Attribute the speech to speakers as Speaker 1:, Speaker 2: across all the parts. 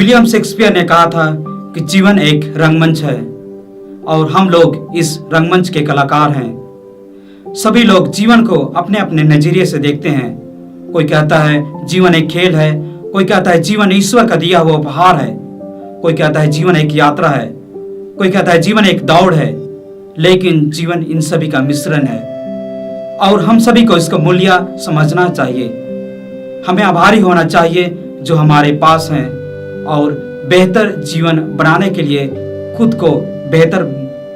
Speaker 1: William Shakespeare ने कहा था कि जीवन एक रंगमंच है और हम लोग इस रंगमंच के कलाकार हैं। सभी लोग जीवन को अपने अपने नजरिए से देखते हैं। कोई कहता है जीवन एक खेल है, कोई कहता है जीवन ईश्वर का दिया हुआ उपहार है, कोई कहता है जीवन एक यात्रा है, कोई कहता है जीवन एक दौड़ है। लेकिन जीवन इन सभी का मिश्रण है और हम सभी को इसका मूल्य समझना चाहिए। हमें आभारी होना चाहिए जो हमारे पास हैं और बेहतर जीवन बनाने के लिए खुद को बेहतर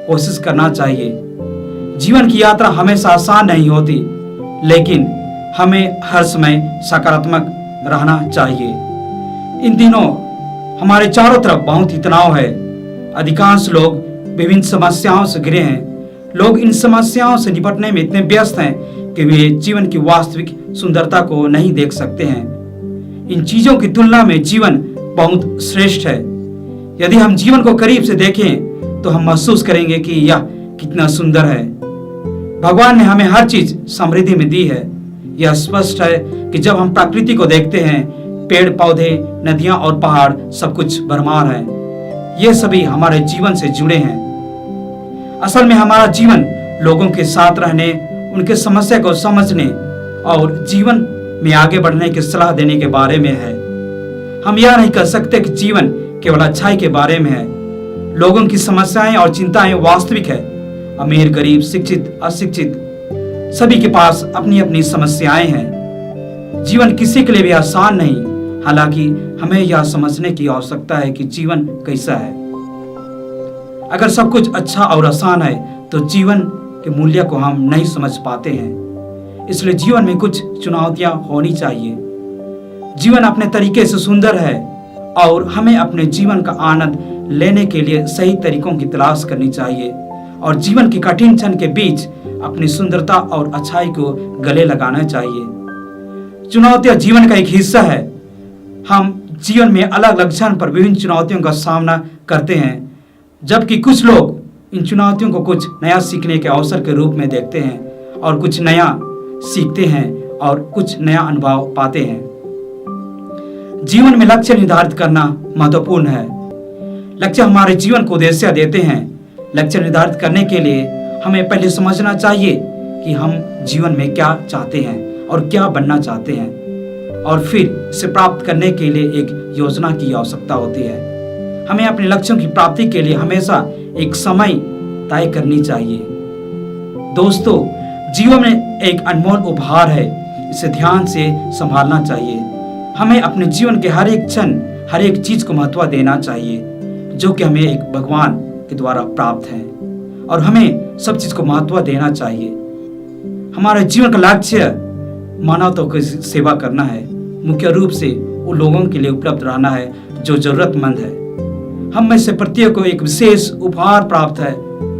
Speaker 1: कोशिश करना चाहिए। जीवन की यात्रा हमेशा आसान नहीं होती, लेकिन हमें हर समय सकारात्मक रहना चाहिए। इन दिनों हमारे चारों तरफ बहुत ही तनाव है। अधिकांश लोग विभिन्न समस्याओं से घिरे हैं। लोग इन समस्याओं से निपटने में इतने व्यस्त हैं कि वे जीवन की वास्तविक सुंदरता को नहीं देख सकते हैं। इन चीजों की तुलना में जीवन बहुत श्रेष्ठ है। यदि हम जीवन को करीब से देखें तो हम महसूस करेंगे कि यह कितना सुंदर है। भगवान ने हमें हर चीज समृद्धि में दी है। यह स्पष्ट है कि जब हम प्रकृति को देखते हैं, पेड़ पौधे, नदियां और पहाड़ सब कुछ भरमार है। ये सभी हमारे जीवन से जुड़े हैं। असल में हमारा जीवन लोगों के साथ रहने, उनके समस्या को समझने और जीवन में आगे बढ़ने की सलाह देने के बारे में है। हम यह नहीं कह सकते कि जीवन केवल अच्छाई के बारे में है। लोगों की समस्याएं और चिंताएं वास्तविक है। अमीर, गरीब, शिक्षित, अशिक्षित, सभी के पास अपनी अपनी समस्याएं हैं। जीवन किसी के लिए भी आसान नहीं। हालांकि हमें यह समझने की आवश्यकता है कि जीवन कैसा है। अगर सब कुछ अच्छा और आसान है तो जीवन के मूल्य को हम नहीं समझ पाते हैं। इसलिए जीवन में कुछ चुनौतियां होनी चाहिए। जीवन अपने तरीके से सुंदर है और हमें अपने जीवन का आनंद लेने के लिए सही तरीकों की तलाश करनी चाहिए और जीवन की कठिन क्षण के बीच अपनी सुंदरता और अच्छाई को गले लगाना चाहिए। चुनौतियां जीवन का एक हिस्सा है। हम जीवन में अलग अलग क्षण पर विभिन्न चुनौतियों का सामना करते हैं, जबकि कुछ लोग इन चुनौतियों को कुछ नया सीखने के अवसर के रूप में देखते हैं और कुछ नया सीखते हैं और कुछ नया अनुभव पाते हैं। जीवन में लक्ष्य निर्धारित करना महत्वपूर्ण है। लक्ष्य हमारे जीवन को उद्देश्य देते हैं। लक्ष्य निर्धारित करने के लिए हमें पहले समझना चाहिए कि हम जीवन में क्या चाहते हैं और क्या बनना चाहते हैं, और फिर इसे प्राप्त करने के लिए एक योजना की आवश्यकता होती है। हमें अपने लक्ष्यों की प्राप्ति के लिए हमेशा एक समय तय करनी चाहिए। दोस्तों, जीवन में एक अनमोल उपहार है। इसे ध्यान से संभालना चाहिए। हमें अपने जीवन के हर एक क्षण, हर एक चीज को महत्व देना चाहिए जो कि हमें एक भगवान के द्वारा प्राप्त है, और हमें सब चीज को महत्व देना चाहिए। हमारे जीवन का लक्ष्य मानवता की सेवा करना है। मुख्य रूप से उन लोगों के लिए उपलब्ध रहना है जो जरूरतमंद है। हम में से प्रत्येक को एक विशेष उपहार प्राप्त है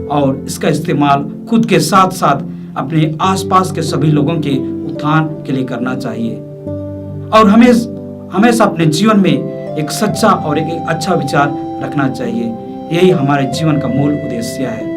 Speaker 1: और इसका इस्तेमाल खुद के साथ साथ अपने आसपास के सभी लोगों के उत्थान के लिए करना चाहिए, और हमेशा अपने जीवन में एक सच्चा और एक अच्छा विचार रखना चाहिए। यही हमारे जीवन का मूल उद्देश्य है।